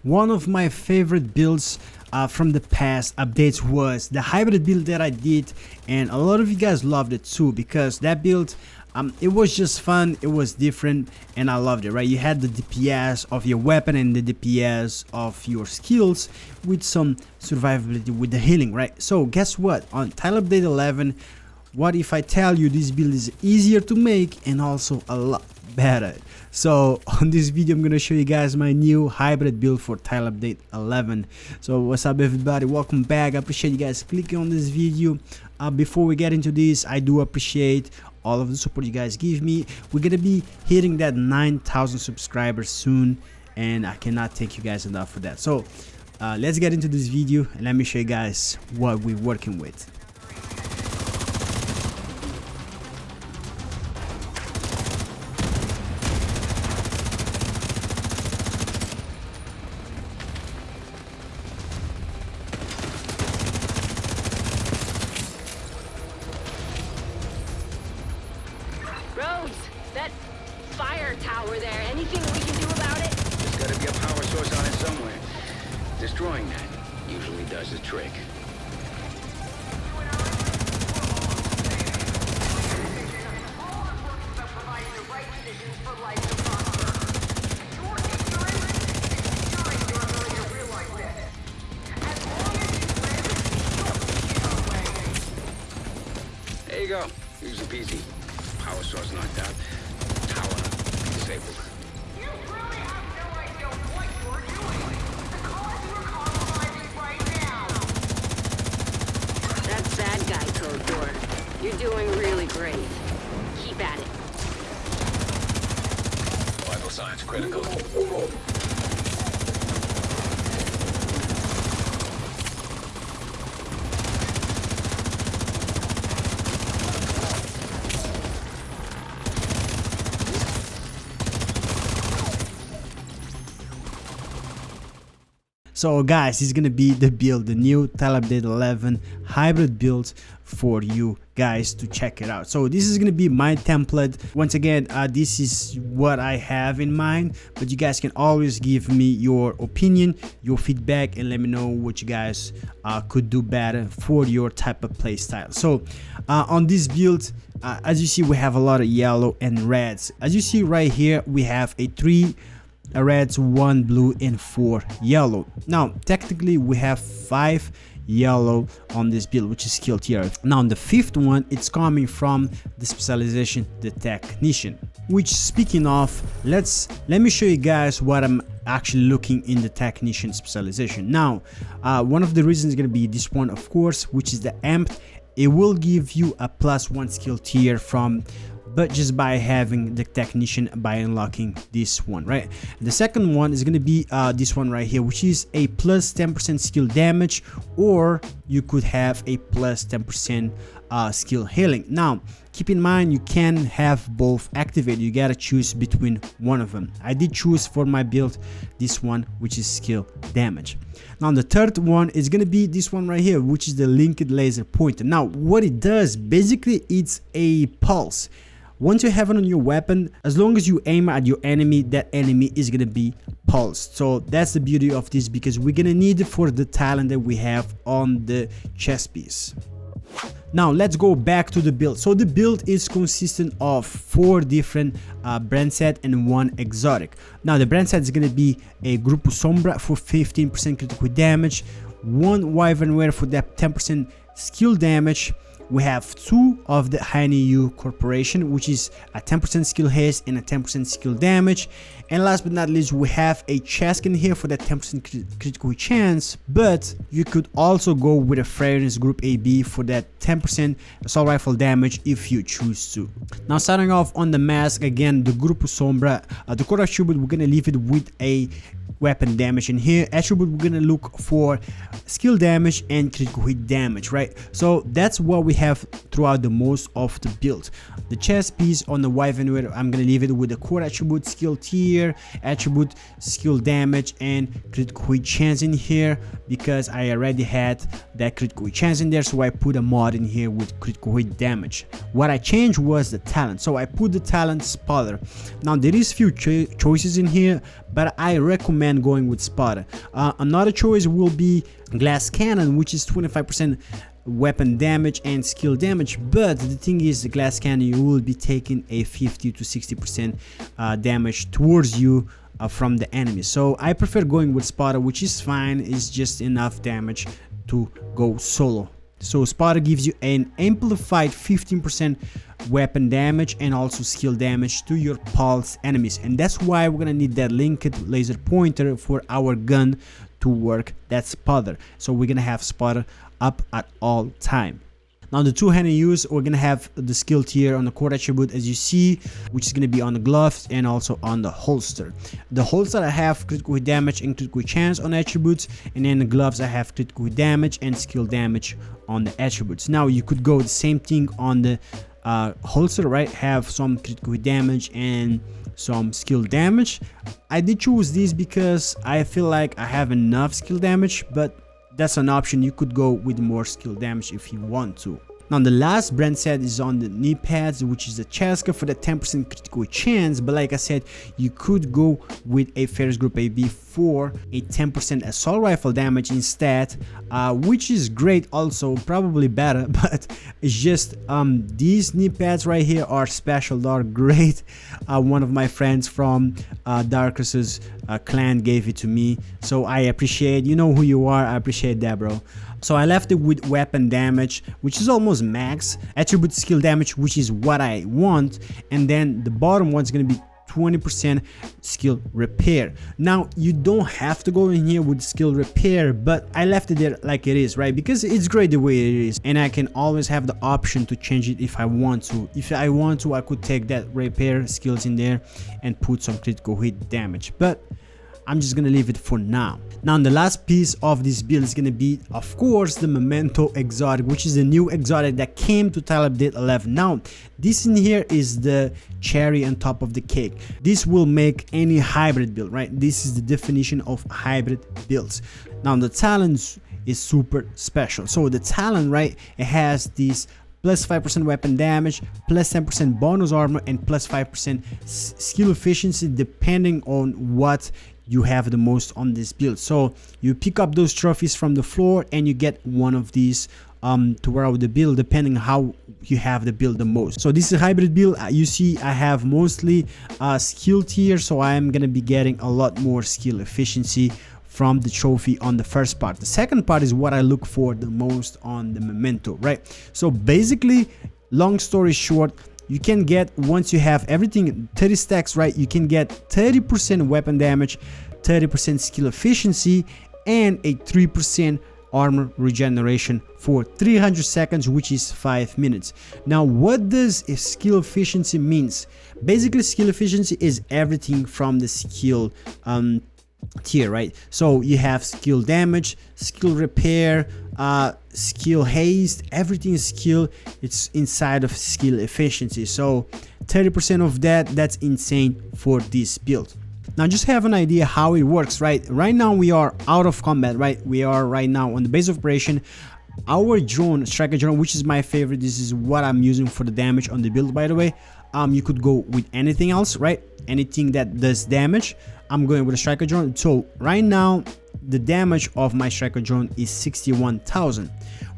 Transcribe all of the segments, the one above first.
One of my favorite builds from the past updates was the hybrid build that I did, and a lot of you guys loved it too, because that build, it was just fun, it was different, and I loved it, right? You had the DPS of your weapon and the DPS of your skills with some survivability with the healing, right? So guess what? On tile update 11, what if I tell you this build is easier to make and also a lot better? So on this video I'm gonna show you guys my new hybrid build for tile update 11. So what's up everybody, welcome back. I appreciate you guys clicking on this video. Before we get into this, I do appreciate all of the support you guys give me. We're gonna be hitting that 9,000 subscribers soon, and I cannot thank you guys enough for that. So let's get into this video and let me show you guys what we're working with. That fire tower there, anything we can do about it? There's gotta be a power source on it somewhere. Destroying that usually does the trick. There you go. Easy peasy. Power source knocked out. Tower disabled. You really have no idea what you're doing. The cause you're compromising right now. That's bad guy code, Door. You're doing really great. Keep at it. Vital signs critical. So guys, this is gonna be the build, the new tile update 11 hybrid build for you guys to check it out. So this is gonna be my template. Once again, this is what I have in mind, but you guys can always give me your opinion, your feedback, and let me know what you guys could do better for your type of play style. So on this build, as you see, we have a lot of yellow and reds. As you see right here, we have a 3 reds, 1 blue, and 4 yellow. Now technically we have 5 yellow on this build, which is skill tier. Now on the 5th one, it's coming from the specialization, the technician, which, speaking of, let me show you guys what I'm actually looking in the technician specialization. Now one of the reasons is going to be this one, of course, which is the amped. It will give you a +1 skill tier but just by having the technician, by unlocking this one, right? The second one is going to be this one right here, which is a +10% skill damage, or you could have a +10% skill healing. Now keep in mind, you can have both activated. You gotta choose between one of them. I did choose for my build this one, which is skill damage. Now the third one is gonna be this one right here, which is the linked laser pointer. Now what it does, basically, it's a pulse. Once you have it on your weapon, as long as you aim at your enemy, that enemy is gonna be pulsed. So that's the beauty of this, because we're gonna need it for the talent that we have on the chest piece. Now let's go back to the build. So the build is consistent of 4 different brand set and 1 exotic. Now the brand set is gonna be a Grupo Sombra for 15% critical damage, 1 Wyvern for that 10% skill damage. We have 2 of the HNU Corporation, which is a 10% skill haste and a 10% skill damage. And last but not least, we have a chest in here for that 10% critical chance, but you could also go with a Fragrance Group AB for that 10% assault rifle damage if you choose to. Now starting off on the mask, again, the Grupo Sombra, the core attribute, we're gonna leave it with a weapon damage in here. Attribute, we're gonna look for skill damage and critical hit damage, right? So that's what we have throughout the most of the build. The chest piece on the Wyvern, I'm gonna leave it with the core attribute, skill tier, attribute, skill damage, and critical hit chance in here because I already had that critical hit chance in there, so I put a mod in here with critical hit damage. What I changed was the talent, so I put the talent spotter. Now there is few choices in here, but I recommend going with spotter. Another choice will be glass cannon, which is 25% weapon damage and skill damage, but the thing is, the glass cannon, you will be taking a 50 to 60% damage towards you from the enemy. So I prefer going with spotter, which is fine, it's just enough damage to go solo. So spotter gives you an amplified 15% weapon damage and also skill damage to your pulse enemies, and that's why we're gonna need that linked laser pointer for our gun to work that spotter. So we're gonna have spotter up at all time. Now the two-handed use, we're gonna have the skill tier on the core attribute, as you see, which is gonna be on the gloves and also on the holster. The holster I have critical hit damage and critical hit chance on attributes, and then the gloves I have critical hit damage and skill damage on the attributes. Now you could go the same thing on the holster, right? Have some critical hit damage and some skill damage. I did choose these because I feel like I have enough skill damage, but that's an option. You could go with more skill damage if you want to. Now the last brand set is on the knee pads, which is the Chaska for the 10% critical chance, but like I said, you could go with a Ferris Group AB for a 10% assault rifle damage instead, which is great, also probably better, but it's just these knee pads right here are special, they are great. One of my friends from Darkse's clan gave it to me, so I appreciate, you know who you are, I appreciate that, bro. So I left it with weapon damage, which is almost max, attribute skill damage, which is what I want, and then the bottom one's gonna be 20% skill repair. Now you don't have to go in here with skill repair, but I left it there like it is, right? Because it's great the way it is, and I can always have the option to change it if I want to. If I want to, I could take that repair skills in there and put some critical hit damage, but I'm just gonna leave it for now. Now the last piece of this build is gonna be, of course, the Memento exotic, which is the new exotic that came to Tile Update 11. Now this in here is the cherry on top of the cake. This will make any hybrid build, right? This is the definition of hybrid builds. Now the talent is super special. So the talent, right, it has these plus 5% weapon damage, plus 10% bonus armor, and plus 5% skill efficiency depending on what you have the most on this build. So you pick up those trophies from the floor and you get one of these throughout the build, depending how you have the build the most. So this is a hybrid build. You see I have mostly skill tier, so I am gonna be getting a lot more skill efficiency from the trophy on the first part. The second part is what I look for the most on the Memento, right? So basically, long story short, you can get, once you have everything 30 stacks, right, you can get 30% weapon damage, 30% skill efficiency, and a 3% armor regeneration for 300 seconds, which is 5 minutes. Now what does a skill efficiency means? Basically, skill efficiency is everything from the skill tier, right? So you have skill damage, skill repair, skill haste, everything is skill, it's inside of skill efficiency. So 30% of that's insane for this build. Now just have an idea how it works, right? Right now we are out of combat, right? We are right now on the base of operation. Our drone, striker drone, which is my favorite, this is what I'm using for the damage on the build, by the way. You could go with anything else, right? Anything that does damage. I'm going with a striker drone. So right now the damage of my striker drone is 61,000.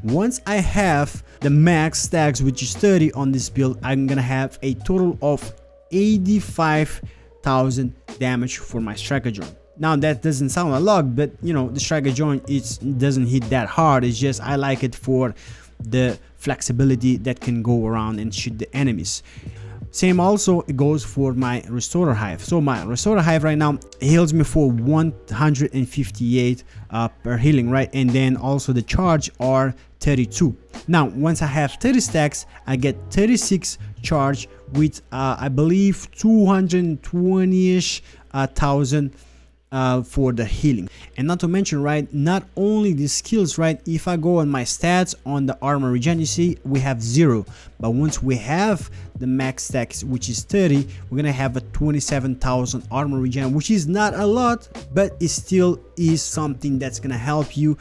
Once I have the max stacks, which is 30 on this build, I'm gonna have a total of 85,000 damage for my striker drone. Now that doesn't sound a lot, but you know, the striker drone, it doesn't hit that hard. It's just I like it for the flexibility that can go around and shoot the enemies. Same also it goes for my restorer hive. So my restorer hive right now heals me for 158 per healing, right? And then also the charge are 32. Now once I have 30 stacks, I get 36 charge with I believe 220-ish thousand for the healing. And not to mention, right, not only the skills, right, if I go on my stats on the armor regen, you see we have 0, but once we have the max stacks, which is 30, we're gonna have a 27,000 armor regen, which is not a lot, but it still is something that's gonna help you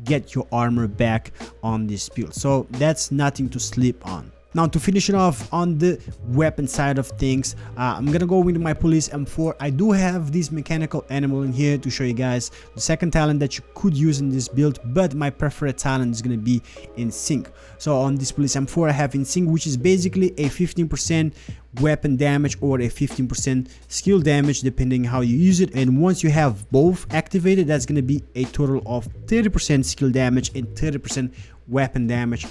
get your armor back on this build. So that's nothing to sleep on. Now, to finish it off on the weapon side of things, I'm gonna go with my police M4. I do have this mechanical animal in here to show you guys the second talent that you could use in this build, but my preferred talent is gonna be in sync. So on this police M4 I have in sync, which is basically a 15% weapon damage or a 15% skill damage depending how you use it. And once you have both activated, that's gonna be a total of 30% skill damage and 30% weapon damage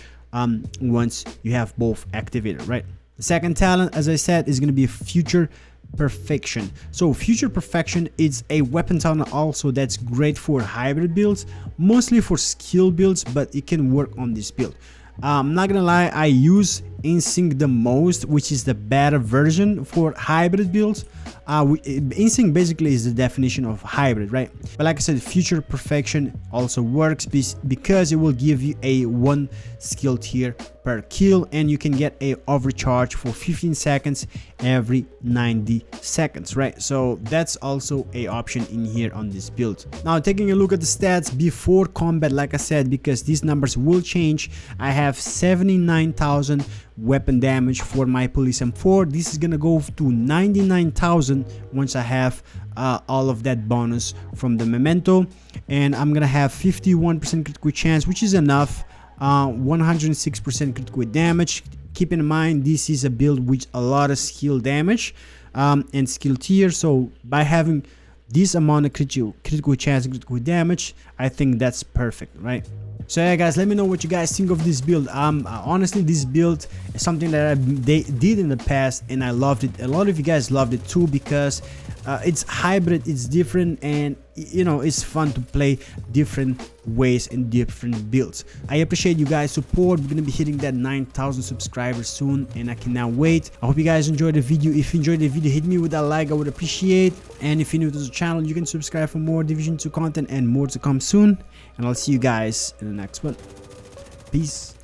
once you have both activated, right? The second talent, as I said, is going to be Future Perfection. So Future Perfection is a weapon talent also that's great for hybrid builds, mostly for skill builds, but it can work on this build. I'm not gonna lie, I use InSync the most, which is the better version for hybrid builds. InSync basically is the definition of hybrid, right? But like I said, Future Perfection also works because it will give you a 1 skill tier per kill, and you can get a overcharge for 15 seconds every 90 seconds, right? So that's also a option in here on this build. Now, taking a look at the stats before combat, like I said, because these numbers will change, I have 79,000 weapon damage for my police M4. This is gonna go to 99,000 once I have all of that bonus from the memento, and I'm gonna have 51% critical chance, which is enough. 106% critical damage. Keep in mind, this is a build with a lot of skill damage and skill tier, so by having this amount of critical chance and critical damage, I think that's perfect, right? So yeah guys, let me know what you guys think of this build. Honestly, this build is something that they did in the past and I loved it. A lot of you guys loved it too, because it's hybrid, it's different, and you know, it's fun to play different ways and different builds. I appreciate you guys' support. We're gonna be hitting that 9,000 subscribers soon, and I cannot wait. I hope you guys enjoyed the video. If you enjoyed the video, hit me with that like, I would appreciate. And if you're new to the channel, you can subscribe for more Division 2 content and more to come soon. And I'll see you guys in the next one. Peace.